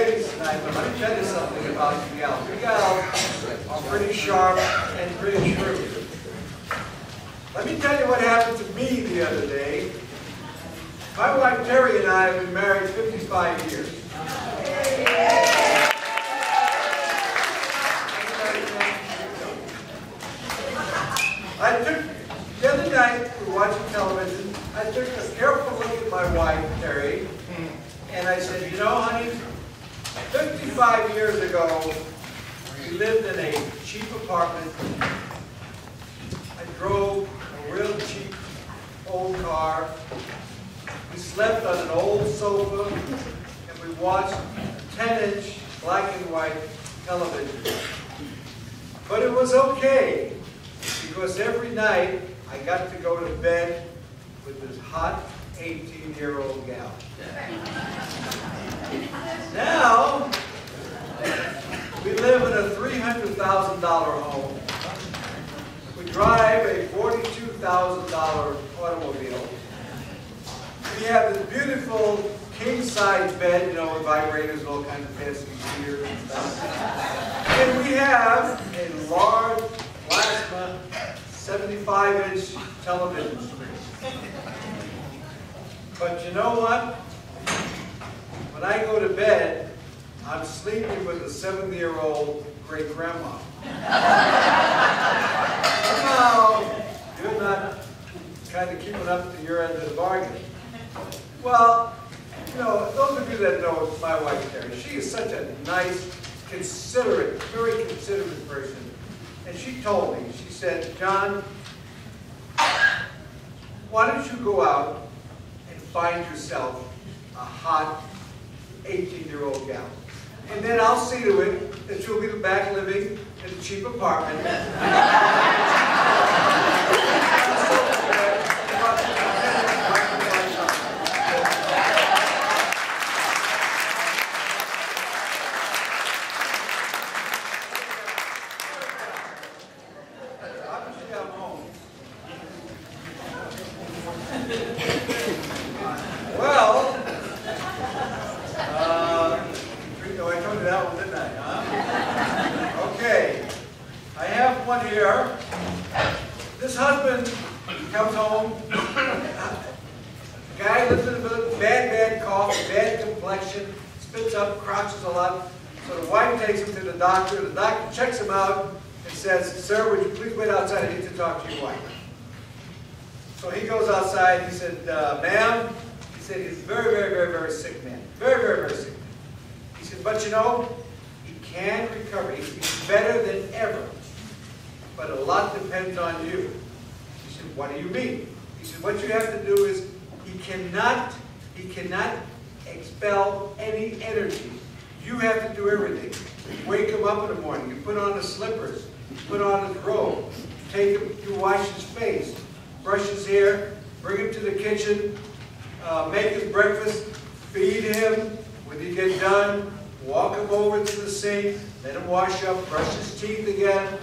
ladies tonight, but let me tell you something about you gals. You gals are pretty sharp and pretty shrewd. Let me tell you what happened to me the other day. My wife Terry and I have been married 55 years. The other night, we were watching television, I took a careful look at my wife, Terry, and I said, you know, honey, 55 years ago, we lived in a cheap apartment. I drove a real cheap old car. We slept on an old sofa, and we watched a 10-inch black and white television. But it was okay, because every night I got to go to bed with this hot 18-year-old gal. Now, we live in a $300,000 home. We drive a $42,000 automobile. We have this beautiful king-size bed, you know, with vibrators and all kinds of fancy gear and stuff. And we have a large plasma 75-inch television screen. But you know what? When I go to bed, I'm sleeping with a 70-year-old great-grandma. Somehow, you're not kind of keeping up to your end of the bargain. Well, you know, those of you that know my wife, Terry, she is such a nice, considerate, very considerate person. And she told me, she said, John, why don't you go out and find yourself a hot 18-year-old gal? And then I'll see to it that you'll be back living in a cheap apartment. This husband comes home, guy lives in a village, bad cough, bad complexion, spits up, crouches a lot. So the wife takes him to the doctor checks him out and says, sir, would you please wait outside, I need to talk to your wife. So he goes outside, he said, ma'am, he said, he's a very sick man. Very sick man. He said, but you know, he can recover, he's better than ever. But a lot depends on you. He said, what do you mean? He said, what you have to do is, he cannot expel any energy. You have to do everything. You wake him up in the morning, you put on his slippers, you put on his robe, take him, you wash his face, brush his hair, bring him to the kitchen, make his breakfast, feed him. When you get done, walk him over to the sink, let him wash up, brush his teeth again.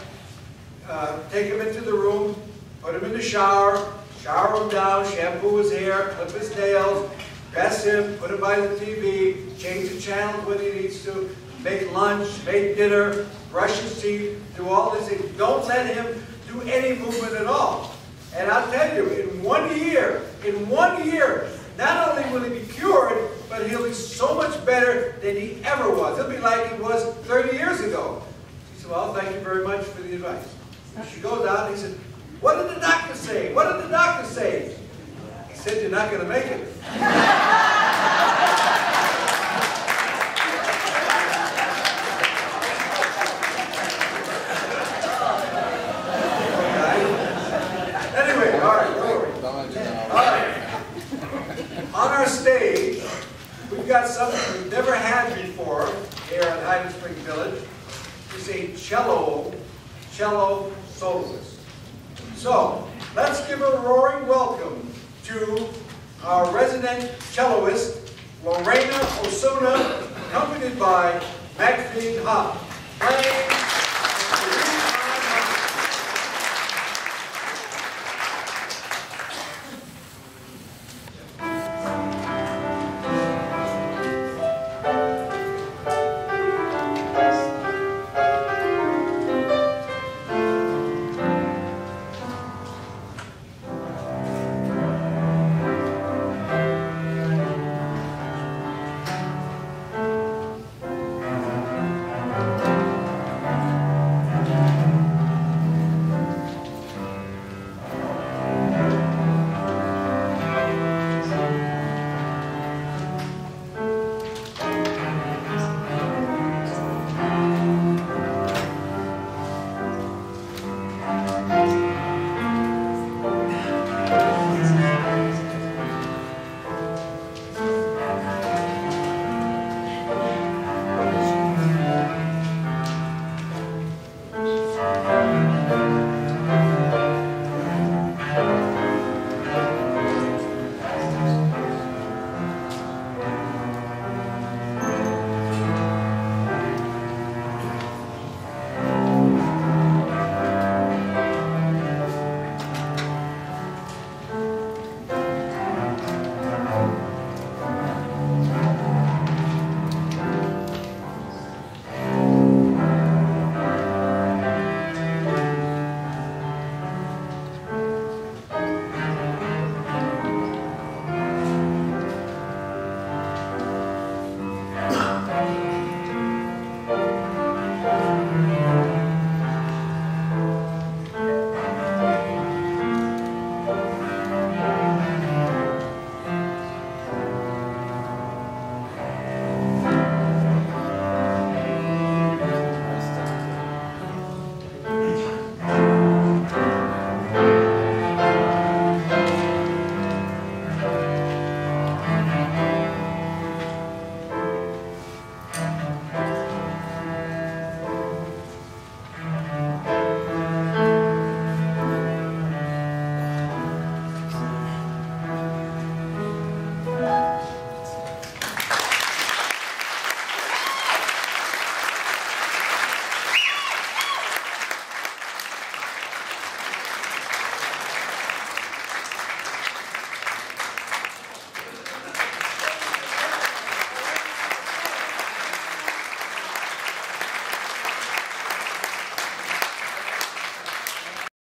Take him into the room, put him in the shower him down, shampoo his hair, clip his nails, dress him, put him by the TV, change the channels when he needs to, make lunch, make dinner, brush his teeth, do all these things. Don't let him do any movement at all. And I'll tell you, in 1 year, not only will he be cured, but he'll be so much better than he ever was. He'll be like he was 30 years ago. She said, well, thank you very much for the advice. She goes out and he said, what did the doctor say? What did the doctor say? He said, you're not going to make it. Anyway, all right. On our stage, we've got something we've never had before here at Highland Spring Village. It's a cello soloist. So, let's give a roaring welcome to our resident celloist, Lorraine Osuna, accompanied by Maxine, Holt.